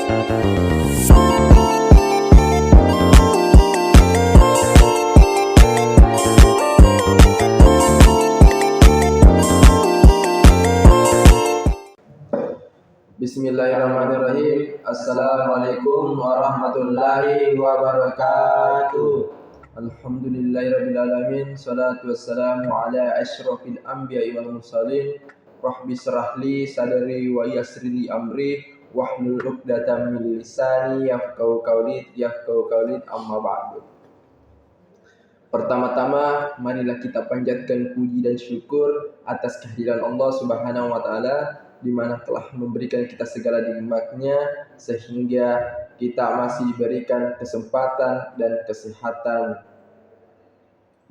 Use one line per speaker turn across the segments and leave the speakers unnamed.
Bismillahirrahmanirrahim. Assalamualaikum warahmatullahi wabarakatuh. Alhamdulillahirrabbilalamin. Salatu wassalamu ala asyrafil anbiya'i wal mursalin. Rabbi syrahli sadri wa yassirli amri wahlul 'uqdatam min lisani yafqahu qawli amma ba'du. Pertama-tama, marilah kita panjatkan puji dan syukur atas kehadiran Allah Subhanahu wa taala, di mana telah memberikan kita segala nikmat-Nya sehingga kita masih diberikan kesempatan dan kesehatan.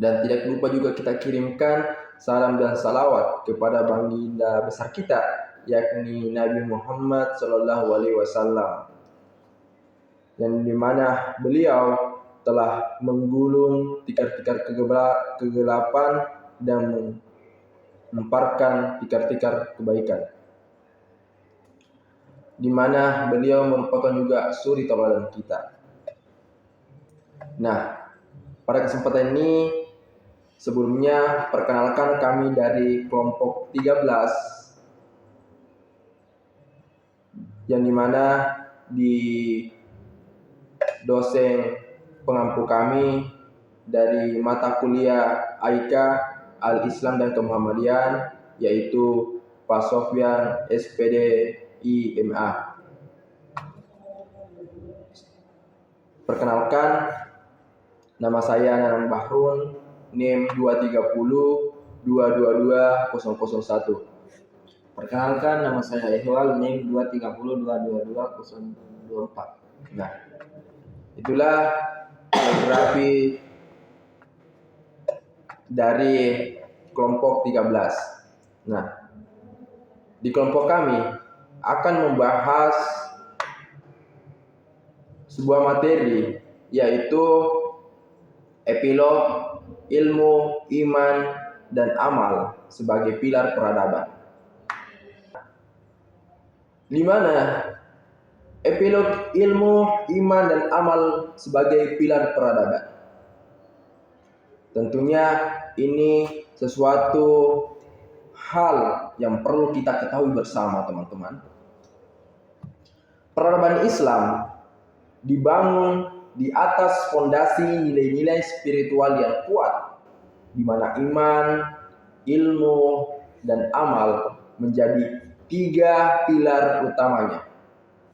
Dan tidak lupa juga kita kirimkan salam dan salawat kepada baginda besar kita, yakni Nabi Muhammad sallallahu alaihi wasallam, yang di mana beliau telah menggulung tikar-tikar kegelapan dan memparkan tikar-tikar kebaikan, di mana beliau merupakan juga suri tauladan kita. Nah, pada kesempatan ini sebelumnya perkenalkan kami dari kelompok 13, yang dimana di dosen pengampu kami dari mata kuliah AIKA Al-Islam dan Kemuhammadian, yaitu Pak Sofyan SPD IMA. Perkenalkan, nama saya Nanang Bahrun, NIM 230222001.
Perkenalkan, nama saya Ihwal, NIM 230222024.
Nah, itulah biografi dari kelompok 13. Nah, di kelompok kami akan membahas sebuah materi, yaitu epilog ilmu, iman, dan amal sebagai pilar peradaban. Di mana epilog ilmu, iman, dan amal sebagai pilar peradaban. Tentunya ini sesuatu hal yang perlu kita ketahui bersama, teman-teman. Peradaban Islam dibangun di atas fondasi nilai-nilai spiritual yang kuat, di mana iman, ilmu, dan amal menjadi 3 pilar utamanya.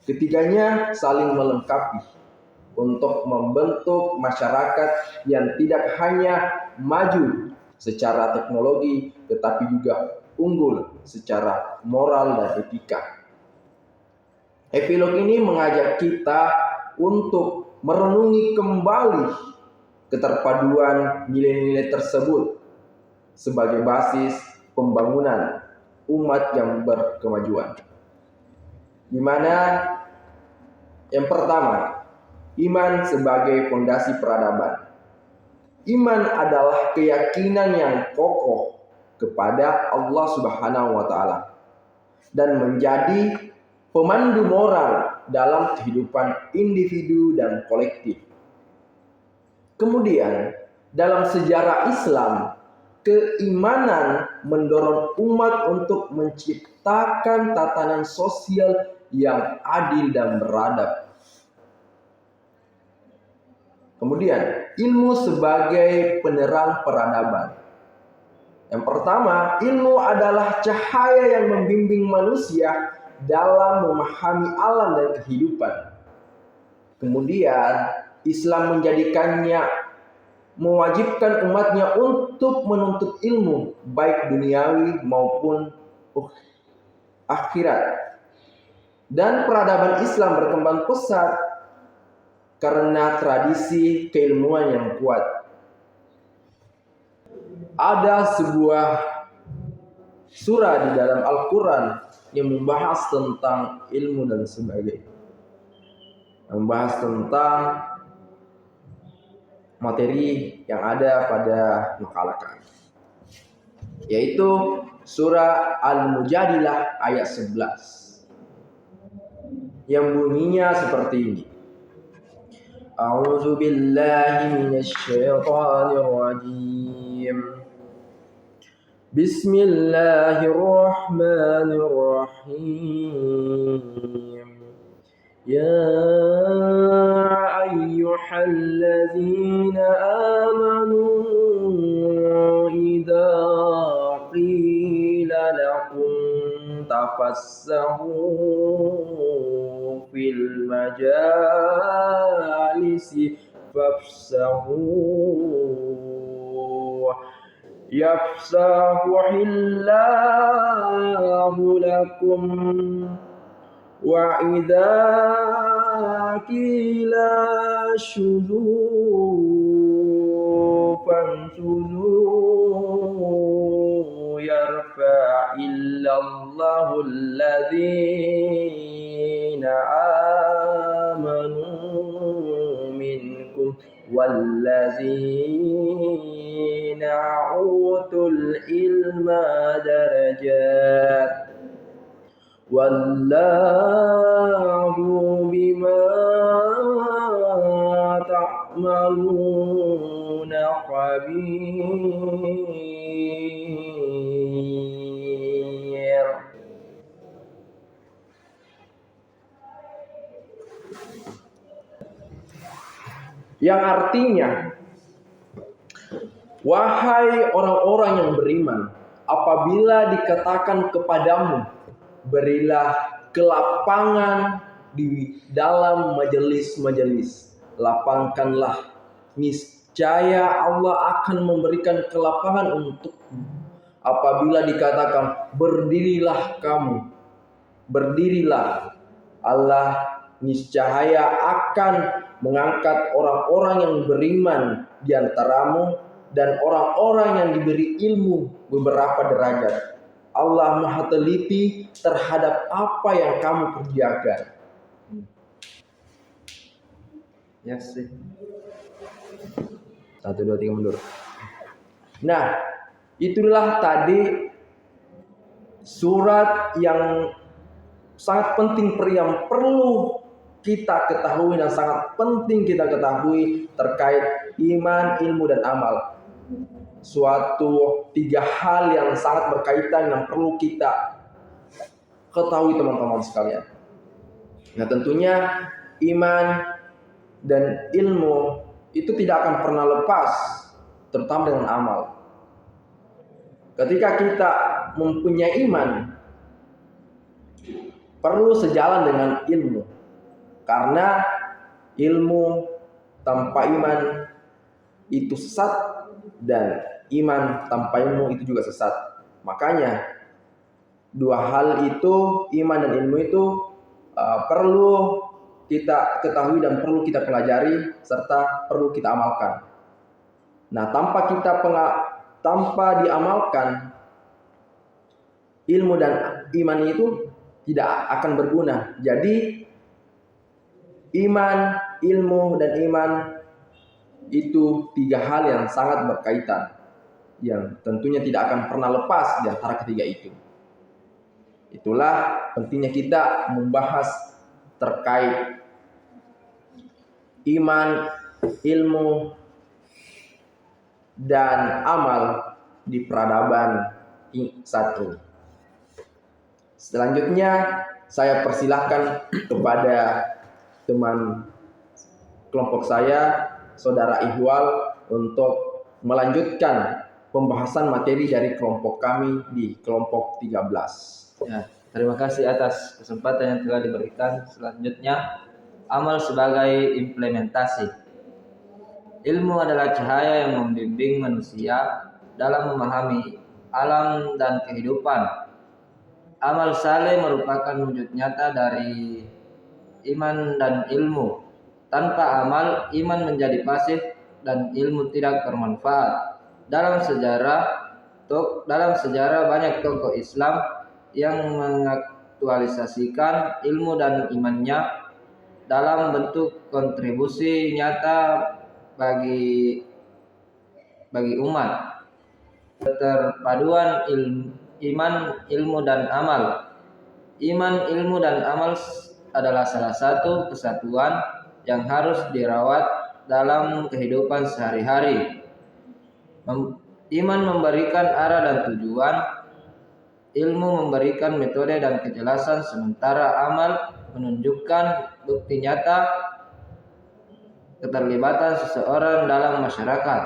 Ketiganya saling melengkapi untuk membentuk masyarakat yang tidak hanya maju secara teknologi, tetapi juga unggul secara moral dan etika. Epilog ini mengajak kita untuk merenungi kembali keterpaduan nilai-nilai tersebut sebagai basis pembangunan umat yang berkemajuan. Di mana yang pertama, iman sebagai fondasi peradaban. Iman adalah keyakinan yang kokoh kepada Allah Subhanahu wa taala dan menjadi pemandu moral dalam kehidupan individu dan kolektif. Kemudian, dalam sejarah Islam, keimanan mendorong umat untuk menciptakan tatanan sosial yang adil dan beradab. Kemudian, ilmu sebagai penerang peradaban. Yang pertama, ilmu adalah cahaya yang membimbing manusia dalam memahami alam dan kehidupan. Kemudian, Islam menjadikannya mewajibkan umatnya untuk menuntut ilmu, baik duniawi maupun akhirat. Dan peradaban Islam berkembang pesat karena tradisi keilmuan yang kuat. Ada sebuah surah di dalam Al-Quran yang membahas tentang ilmu dan sebagainya, membahas tentang materi yang ada pada makalah kami, yaitu surah Al-Mujadilah ayat 11. yang bunyinya seperti ini. A'udzu billahi minasy syaithanir rajim. Bismillahirrahmanirrahim. Ya ayyuhalladzina amanu idza qila lakum tafassahu fil majalisi fafsahu yafsahullahu lakum wa idza qila shudu fansudu yarfa'illallahu alladhina amanu minkum walladzina utul ilma darajat wallahu bima ta'maluna khabir. Yang artinya, wahai orang-orang yang beriman, apabila dikatakan kepadamu, berilah kelapangan di dalam majelis-majelis, lapangkanlah, niscaya Allah akan memberikan kelapangan untukmu. Apabila dikatakan berdirilah kamu, berdirilah, Allah niscaya akan mengangkat orang-orang yang beriman di antaramu dan orang-orang yang diberi ilmu beberapa derajat. Allah Maha teliti terhadap apa yang kamu kerjakan. Ya sih. 1, 2, 3 mundur. Nah, itulah tadi surat yang sangat penting yang perlu kita ketahui dan sangat penting kita ketahui terkait iman, ilmu, dan amal. Suatu 3 hal yang sangat berkaitan yang perlu kita ketahui teman-teman sekalian. Nah, tentunya iman dan ilmu itu tidak akan pernah lepas, terutama dengan amal. Ketika kita mempunyai iman, perlu sejalan dengan ilmu. Karena ilmu tanpa iman itu sesat, dan iman tanpa ilmu itu juga sesat. Makanya 2 hal itu, iman dan ilmu itu perlu kita ketahui dan perlu kita pelajari serta perlu kita amalkan. Nah, tanpa diamalkan, ilmu dan iman itu tidak akan berguna. Jadi iman, ilmu, dan iman itu 3 hal yang sangat berkaitan, yang tentunya tidak akan pernah lepas di antara ketiga itu. Itulah pentingnya kita membahas terkait iman, ilmu, dan amal di peradaban saat ini. Selanjutnya saya persilahkan kepada teman kelompok saya, Saudara Ihwal, untuk melanjutkan pembahasan materi dari kelompok kami di kelompok 13.
Ya, terima kasih atas kesempatan yang telah diberikan. Selanjutnya, amal sebagai implementasi. Ilmu adalah cahaya yang membimbing manusia dalam memahami alam dan kehidupan. Amal saleh merupakan wujud nyata dari iman dan ilmu. Tanpa amal, iman menjadi pasif dan ilmu tidak bermanfaat. Dalam sejarah banyak tokoh Islam yang mengaktualisasikan ilmu dan imannya dalam bentuk kontribusi nyata bagi umat. Keterpaduan iman, ilmu, dan amal. Iman, ilmu, dan amal adalah salah satu kesatuan yang harus dirawat dalam kehidupan sehari-hari. Iman memberikan arah dan tujuan, ilmu memberikan metode dan kejelasan, sementara amal menunjukkan bukti nyata keterlibatan seseorang dalam masyarakat.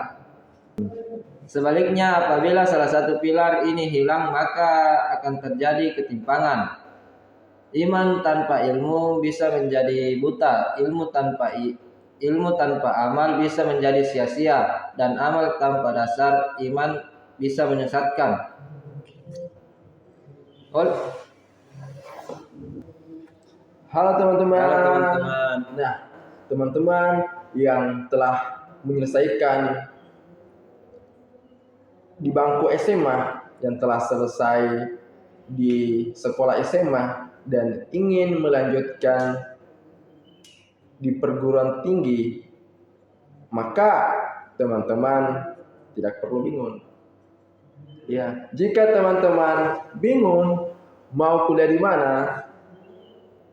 Sebaliknya, apabila salah satu pilar ini hilang, maka akan terjadi ketimpangan. Iman tanpa ilmu bisa menjadi buta, ilmu tanpa amal bisa menjadi sia-sia, dan amal tanpa dasar iman bisa menyesatkan.
Halo teman-teman.
Halo teman-teman.
Nah, teman-teman yang telah menyelesaikan di bangku SMA, yang telah selesai di sekolah SMA dan ingin melanjutkan di perguruan tinggi, maka teman-teman tidak perlu bingung. Ya, jika teman-teman bingung mau kuliah di mana,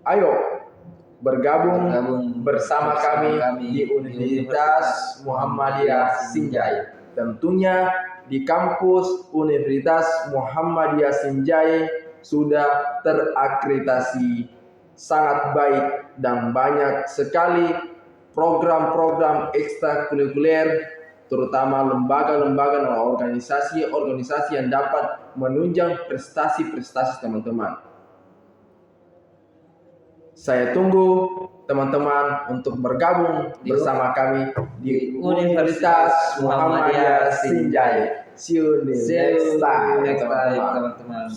ayo bergabung bersama kami di Universitas Muhammadiyah Sinjai. Tentunya di kampus Universitas Muhammadiyah Sinjai sudah terakreditasi sangat baik dan banyak sekali program-program ekstrakurikuler, terutama lembaga-lembaga dan organisasi-organisasi yang dapat menunjang prestasi-prestasi teman-teman. Saya tunggu teman-teman untuk bergabung bersama kami di Universitas Muhammadiyah Sinjai. See you next time, teman-teman.